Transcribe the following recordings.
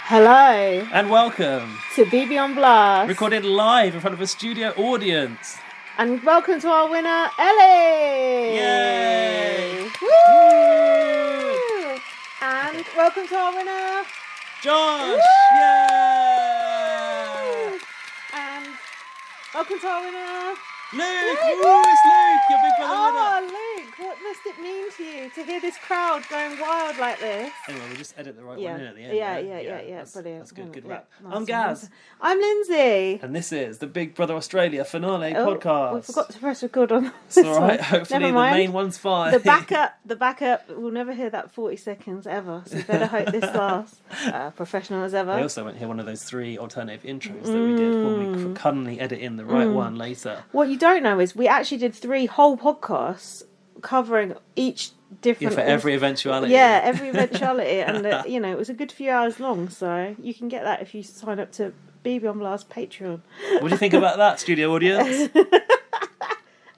Hello. And welcome to BB on Blast. Recorded live in front of a studio audience. And welcome to our winner, Ellie. Yay! Woo! And welcome to our winner, Josh. Woo! Yay! And welcome to our winner, Luke. Woo, it's Luke, your big brother winner. Oh, Luke, what must it mean to you to hear this crowd going wild like this? Anyway, we'll just edit the right Yeah. one in at the end. Yeah, That's, brilliant. That's good rap. Nice I'm Gaz. I'm Lindsay. And this is the Big Brother Australia finale Oh, podcast. we forgot to press record on It's this alright, one. hopefully Never the mind. main one's fine. The backup, we'll never hear that 40 seconds ever, so you better hope this lasts. Professional as ever. I also won't hear one of those 3 alternative intros that we did when we cunningly edit in the right one later. What you don't know is we actually did 3 whole podcasts covering each different... Yeah, for every eventuality. Yeah, every eventuality, and it was a good few hours long, so you can get that if you sign up to BB on Blast Patreon. What do you think about that, studio audience?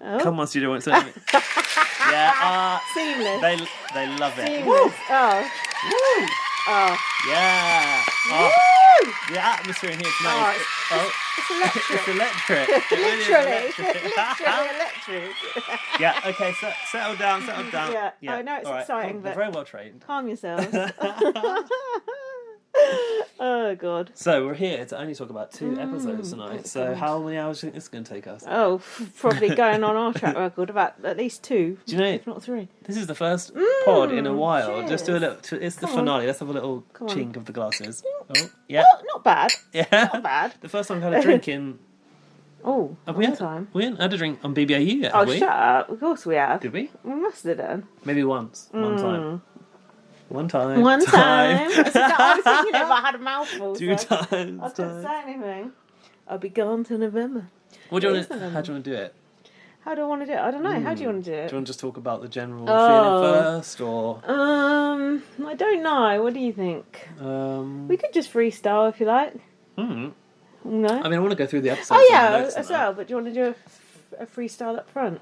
Oh. Come on, studio audience. Yeah, Seamless. they love it. Seamless. Woo! Oh. Woo! Oh. Yeah. Oh. Woo! The atmosphere in here tonight It's electric. it's electric. It really is Literally electric. electric. Yeah, okay, so settle down. Yeah. I know it's all right. exciting, You're but very well trained. calm yourselves. Oh, God. So we're here to only talk about 2 episodes tonight. So how many hours do you think this is going to take us? Oh, probably going on our track record about at least 2, Do you know, if not 3. this is the first pod in a while. cheers. Just do a little. It's the Come finale. Let's have a little Come on. chink of the glasses. Oh, yeah, Not bad. yeah. Not bad. The first time I've had a drink in. Oh, Have we long had? time. We haven't had a drink on BBAU yet, Oh, have we? shut up. Of course we have. Did we? We must have done. Maybe once. One time. One time. One time. I was thinking it, but I had a mouthful. 2 so times. I couldn't say anything. I'll be gone to November. What do you It want is to, November. how do you want to do it? How do I want to do it? I don't know. How do you want to do Do it? you want to just talk about the general Oh. feeling first, or I don't know. What do you think? We could just freestyle if you like. No. No? I mean, I want to go through the episodes. Oh, and yeah, the notes and as that. well. But do you want to do a freestyle up front?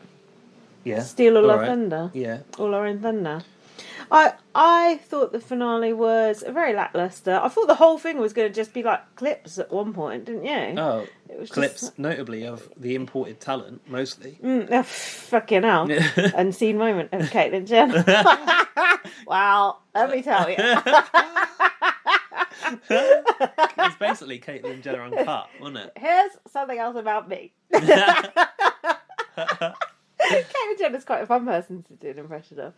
Yeah. Steal all our right. thunder. Yeah. All our own thunder. I thought the finale was very lackluster. I thought the whole thing was going to just be like clips at one point, didn't you? Oh, It was clips, just- notably of the imported talent, mostly. Fucking hell. Unseen moment of Caitlyn Jenner. Wow, let me tell you. It's basically Caitlyn Jenner uncut, wasn't it? Here's something else about me. Caitlyn Jenner's quite a fun person to do an impression of.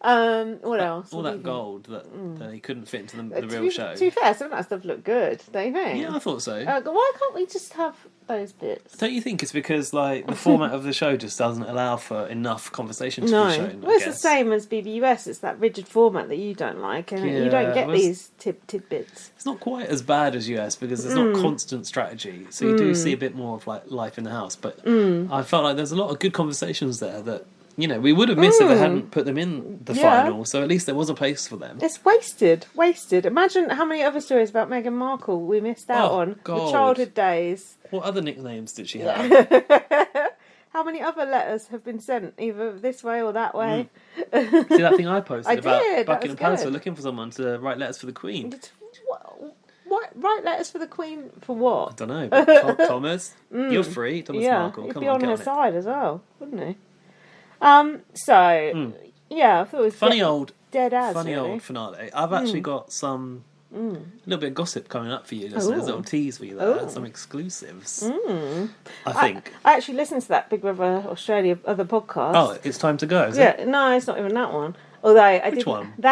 What else? All What do you that think? gold that they couldn't fit into the To real be- show. To be fair, some of that stuff looked good, don't you think? Yeah, I thought so. Why can't we just have those bits? Don't you think it's because like the format of the show just doesn't allow for enough conversation to No. be shown? Well, I it's the guess. same as BBUS. It's that rigid format that you don't like, and you Yeah, don't get well, it's- these tidbits. It's not quite as bad as US because there's not constant strategy, so you do see a bit more of like life in the house. But I felt like there's a lot of good conversations there that we would have missed if they hadn't put them in the Yeah. final. So at least there was a place for them. It's wasted. Imagine how many other stories about Meghan Markle we missed out Oh, on. The God. childhood days. What other nicknames did she have? How many other letters have been sent, either this way or that way? See that thing I posted I about did, that Buckingham was Palace good. were looking for someone to write letters for the Queen? What? Write letters for the Queen for what? I don't know. But Thomas, you're free. Thomas Yeah, Markle, he'd come be on, on get her on it. side as well, wouldn't he? Yeah, I thought it was Funny old really. finale. I've actually got some little bit of gossip coming up for you, listeners. Ooh. Little tease for you there. Ooh. Some exclusives. I think. I actually listened to that Big Brother Australia other podcast. Oh, it's time to go. Is it? yeah, no, it's not even that one. Although I Which did, one? the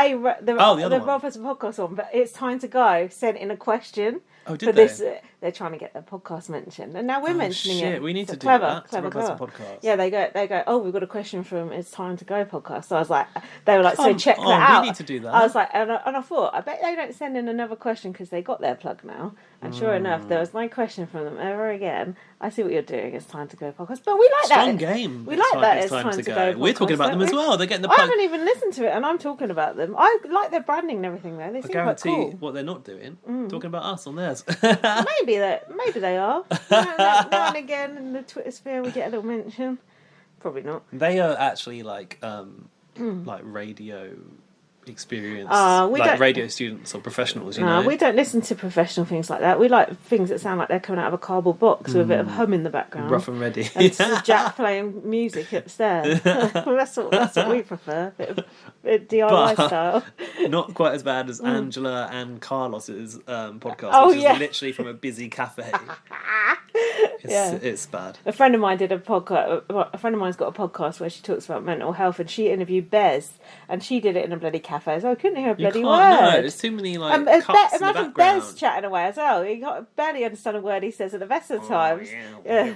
other one. Rob has a podcast on, but it's time to go. Sent in a question. Oh, did for they? this, they're trying to get their podcast mentioned, and now we're Oh, mentioning shit, it. we need So to do clever, that. Clever, To Rob has clever. a podcast. Yeah, they go. Oh, we've got a question from It's Time to Go podcast. So I was like, they were like, so Come check on, that we out. need to do that. I was like, and I thought, I bet they don't send in another question because they got their plug now. And sure enough, there was no question from them ever again. I see what you're doing. It's Time to Go podcast, but we like Strong that. game. We like that. It's time to go. podcast, We're talking about them don't as we? well. They're getting the I plug. haven't even listened to it, and I'm talking about them. I like their branding and everything though. They I seem quite guarantee cool. what they're not doing. Talking about us on theirs. Maybe they are. Now and again in the Twitter sphere we get a little mention. Probably not. They are actually like radio experience, we like don't- radio students or professionals, you No, know? we don't listen to professional things like that. We like things that sound like they're coming out of a cardboard box with a bit of hum in the background. Rough and ready. And Jack playing music upstairs. that's what we prefer. Bit of DIY But- style. Not quite as bad as Angela and Carlos's podcast, Oh, which is yeah. literally from a busy cafe. Yeah. It's bad. A friend of mine did a podcast. A friend of mine's got a podcast where she talks about mental health, and she interviewed Bez, and she did it in a bloody cafe. So I couldn't hear a bloody No, word. there's too many like cuts in the Imagine background. Bez chatting away as well. You barely understand a word he says at the best of the times. Yeah.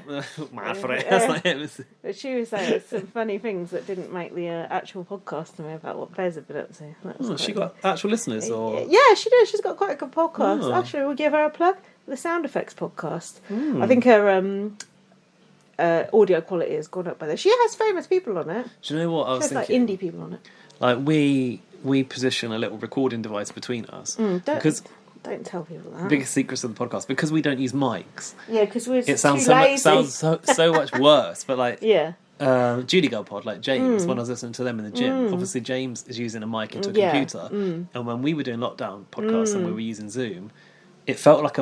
My friend. That's like it. But she was saying some funny things that didn't make the actual podcast to me about what Bez had been up to. That was Oh, she quite- got actual listeners, or Yeah, she did. She's got quite a good podcast. Oh. Actually, we'll give her a plug. The Sound Effects podcast. I think her audio quality has gone up by that. She has famous people on it. do you know what I She was has like thinking? indie people on it. Like we position a little recording device between us because Don't tell people that. biggest secrets of the podcast, because we don't use mics. Yeah, because we're It sounds too so much, lazy. so much worse. But like Yeah. Judy Girl Pod, like James, when I was listening to them in the gym, obviously James is using a mic into a computer, and when we were doing lockdown podcasts and we were using Zoom, it felt like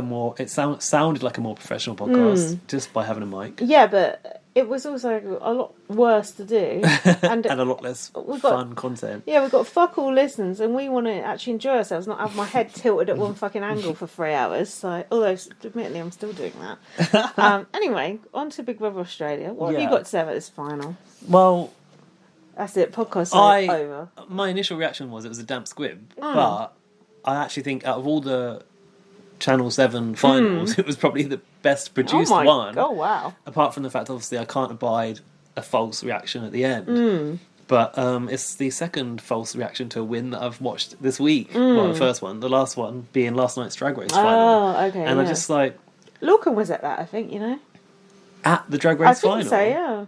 sounded like a more professional podcast just by having a mic. Yeah, but it was also a lot worse to do. And a lot less we've got- fun content. Yeah, we've got fuck all listeners, and we want to actually enjoy ourselves, not have my head tilted at one fucking angle for 3 hours. So, although admittedly I'm still doing that. Anyway, on to Big Brother Australia. What have you Yeah. got to say about this final? Well, That's it. Podcast over. my initial reaction was it was a damp squib, but I actually think out of all the Channel 7 finals, it was probably the best produced one. Oh wow! Apart from the fact, obviously, I can't abide a false reaction at the end. But it's the second false reaction to a win that I've watched this week. Well, the first one, the last one being last night's Drag Race final. Oh, okay. And I yeah. just like Lorcan was at that, I think. You know, at the Drag I Race think final. so. Yeah.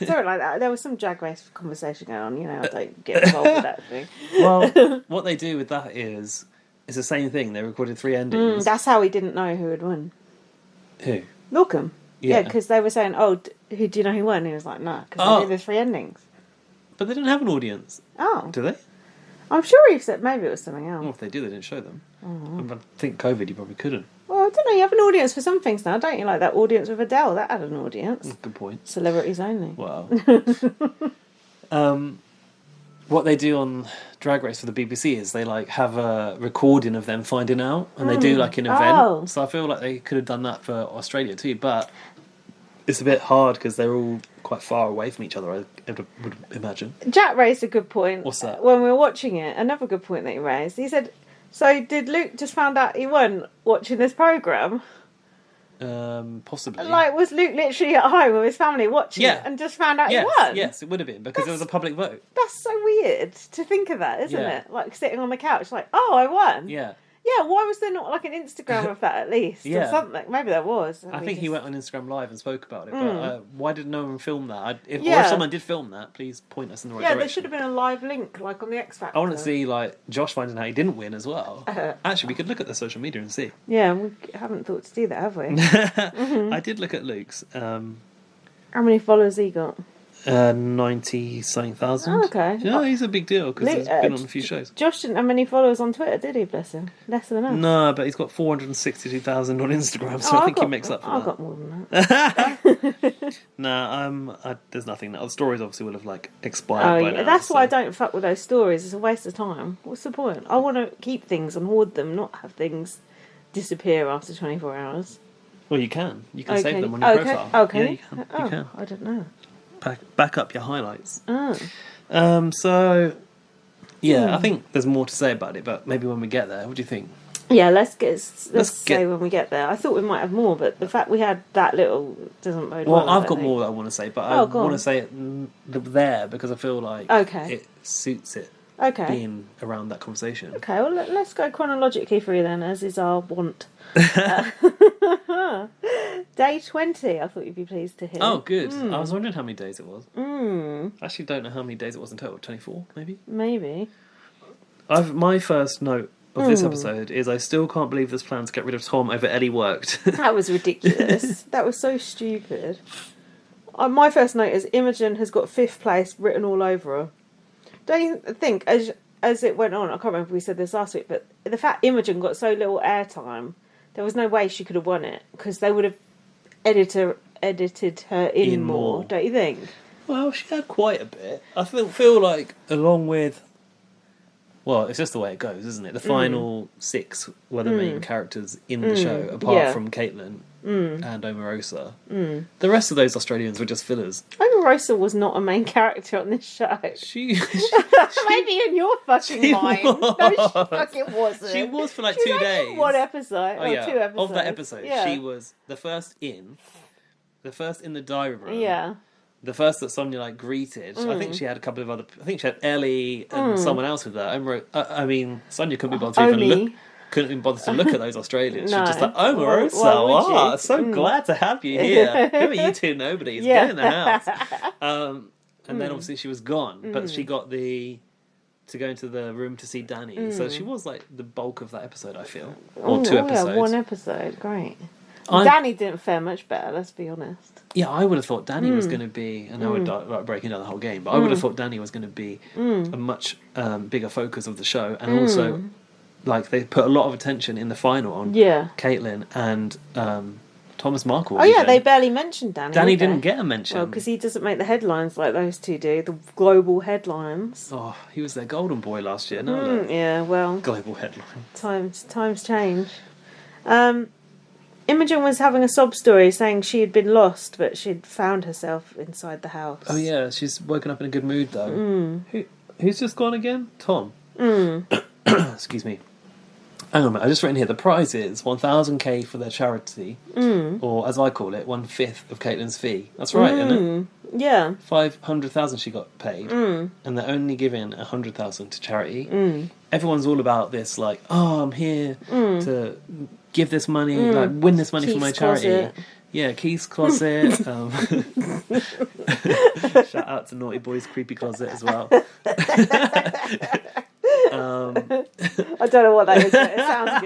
Something like that. There was some Drag Race conversation going on. You know, I don't get involved with that thing. Well, what they do with that is it's the same thing. They recorded 3 endings. That's how he didn't know who had won. Who? Lorcan. Yeah. Yeah, because they were saying, "Oh, who do you know who won?" And he was like, "No," because Oh. they did the 3 endings. But they didn't have an audience, Oh, do they? I'm sure he said maybe it was something Well, else. if they did, they didn't show them. I think COVID, you probably couldn't. Well, I don't know. You have an audience for some things now, don't you? Like that audience with Adele. That had an audience. Good point. Celebrities only. Wow. What they do on Drag Race for the BBC is they like have a recording of them finding out, and they do like an event. Oh. So I feel like they could have done that for Australia too, but it's a bit hard because they're all quite far away from each other, I would imagine. Jack raised a good point. What's that? When we were watching it, another good point that he raised. He said, "So did Luke just found out he won watching this program? Possibly. Like, was Luke literally at home with his family watching Yeah. it and just found out yes, he won? yes, it would have been because it was a public vote. That's so weird to think of that, isn't Yeah. it? Like sitting on the couch, like, oh, I won. Yeah. Yeah, why was there not like an Instagram of that at least? Or Yeah. something? Maybe there was. I think he went on Instagram Live and spoke about it, but why did no one film that? Or Yeah. if someone did film that, please point us in the right Yeah, direction. there should have been a live link, like on the X Factor. I want to see like Josh finding out he didn't win as well. Actually, we could look at the social media and see. Yeah, we haven't thought to do that, have we? I did look at Luke's. How many followers he got? 90-something thousand. Oh, okay. Yeah, he's a big deal because Luke, he's been on a few shows. Josh didn't have many followers on Twitter, did he? Bless him. Less than us. No, but he's got 462,000 on Instagram, so Oh, I think he makes up for I've that. got more than that. There's nothing. The stories obviously will have like expired Oh, by yeah. now. That's why I so- don't fuck with those stories. It's a waste of time. What's the point? I want to keep things and hoard them, not have things disappear after 24 hours. Well, you can. You can Okay. save them on your Okay. profile. Okay. Yeah, you can. Oh, You can. I don't know. Back up your highlights. Oh. So, yeah, I think there's more to say about it, but maybe when we get there. What do you think? Yeah, let's say get- when we get there. I thought we might have more, but the fact we had that little doesn't bode Well, well. I I've don't got think. more that I want to say, but Oh, I go want on. to say it there because I feel like Okay. it suits it Okay. being around that conversation. Okay, well, let's go chronologically through then, as is our want. Day 20, I thought you'd be pleased to hear. Oh, good. I was wondering how many days it was. Mm, I actually don't know how many days it was in total. 24, maybe? maybe. My first note of this episode is I still can't believe this plan to get rid of Tom over Ellie worked. That was ridiculous. That was so stupid. My first note is Imogen has got 5th place written all over her. Don't you think, as as it went on, I can't remember if we said this last week, but the fact Imogen got so little airtime, there was no way she could have won it, because they would have edited her in more, don't you think? Well, she had quite a bit. I feel like, along with... Well, it's just the way it goes, isn't it? The final 6 were the main characters in the show, apart from Caitlin and Omarosa. The rest of those Australians were just fillers. Omarosa was not a main character on this show. She Maybe in your fucking mind. No, she fucking wasn't. She was for like 2 days. One episode, or 2 episodes. Of that episode, she was the first in the diary room. Yeah. The first that Sonia greeted, I think she had a couple of other. I think she had Ellie and someone else with her. I mean, Sonia couldn't be bothered to even look. Couldn't even bother to look at those Australians. She was just like, "Oh, Marosa, so glad to have you here. Who are you two nobodies? Get in the house." And then obviously she was gone, but she got to go into the room to see Danny. So she was like the bulk of that episode, I feel, or 2 episodes. Yeah, 1 episode, great. Danny didn't fare much better, let's be honest. Yeah, I would have thought Danny was going to be, and now we're breaking down the whole game, but I would have thought Danny was going to be a much bigger focus of the show, and also, they put a lot of attention in the final on Caitlin and Thomas Markle. Oh yeah, they barely mentioned Danny. Danny didn't get a mention. Well, because he doesn't make the headlines like those two do, the global headlines. Oh, he was their golden boy last year, no? Yeah, well... Global headline. Times change. Imogen was having a sob story saying she had been lost, but she'd found herself inside the house. Oh yeah, she's woken up in a good mood though. Who's just gone again? Tom. Excuse me. Hang on a minute, I just written here, the prize is 1,000k for their charity, or as I call it, 1/5 of Caitlin's fee. That's right, isn't it? Yeah. 500,000 she got paid, and they're only giving 100,000 to charity. Everyone's all about this, I'm here to give this money, win this money for my charity. Closet. Yeah, Keith's Closet. Shout out to Naughty Boy's Creepy Closet as well. I don't know what that is, but it sounds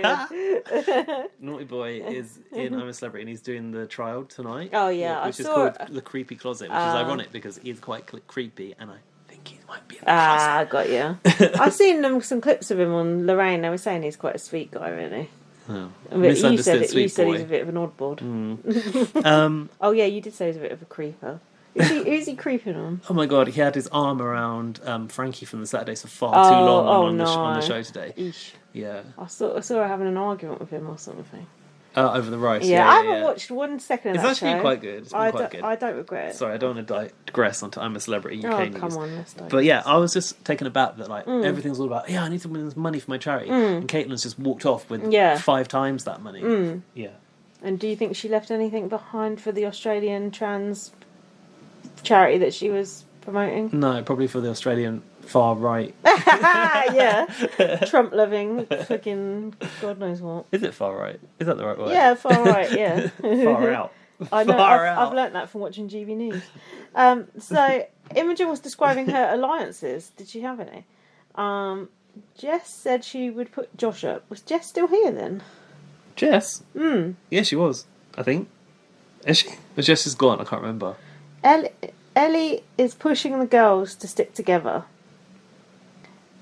good. Naughty Boy is in I'm a Celebrity, and he's doing the trial tonight. Oh yeah, which is called The Creepy Closet, which is ironic because he's quite creepy, and I think he might be in the closet. Got you. I've seen some clips of him on Lorraine. They were saying he's quite a sweet guy, really. Oh. You said he's a bit of an oddball. Oh yeah, you did say he's a bit of a creeper. Who's he creeping on? Oh my god, he had his arm around Frankie from the Saturdays for far too long on the show today. Eesh. Yeah. I saw her having an argument with him or something. Over the rice. Yeah, I haven't watched 1 second of that show. It's actually quite good. I don't regret it. Sorry, I don't want to digress onto I'm a Celebrity UK news. Come on, let's digress. But yeah, I was just taken aback that everything's all about, I need to win this money for my charity. And Caitlin's just walked off with 5 times that money. Yeah. And do you think she left anything behind for the Australian trans charity that she was promoting? No, probably for the Australian far right. Yeah. Trump loving fucking God knows what. Is it far right? Is that the right word? Yeah, far right, yeah. Far out. I know, I've learnt that from watching GB News. So Imogen was describing her alliances. Did she have any? Jess said she would put Josh up. Was Jess still here then? Jess? Yeah, she was, I think. Is she? Or Jess is gone, I can't remember. Ellie is pushing the girls to stick together.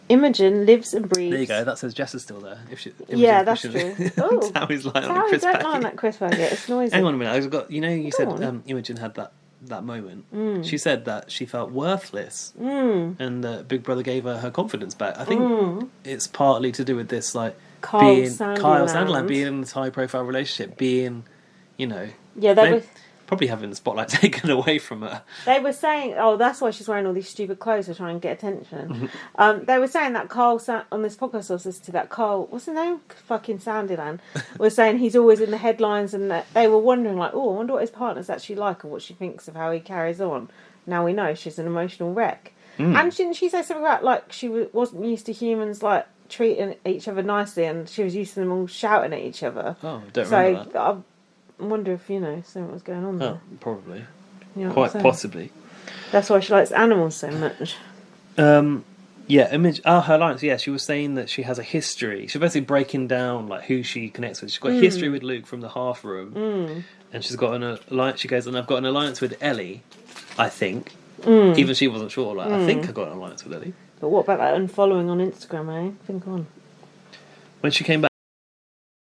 Imogen lives and breathes. There you go. That says Jess is still there. That's true. Oh, Tammy's lying on a crisp packet. Don't lie on that crisp packet. It's noisy. Hang on a minute. I've got. You said Imogen had that moment. She said that she felt worthless, and that Big Brother gave her confidence back. I think it's partly to do with this, Kyle Sandilands being in this high-profile relationship, being, probably having the spotlight taken away from her. They were saying, that's why she's wearing all these stupid clothes to try and get attention. They were saying that Carl, on this podcast I was listening to, that Carl, what's his name? Fucking Sandiland, was saying he's always in the headlines, and that they were wondering, I wonder what his partner's actually like and what she thinks of how he carries on. Now we know she's an emotional wreck. And didn't she say something about, she wasn't used to humans, treating each other nicely, and she was used to them all shouting at each other. Oh, I don't remember that. I wonder if, something was going on there. Oh, probably. Quite possibly. That's why she likes animals so much. Her alliance, she was saying that she has a history. She's basically breaking down, who she connects with. She's got a history with Luke from the half room. And she's got an alliance, she goes, and I've got an alliance with Ellie, I think. Even she wasn't sure, I think I got an alliance with Ellie. But what about that unfollowing on Instagram, eh? Think on. When she came back.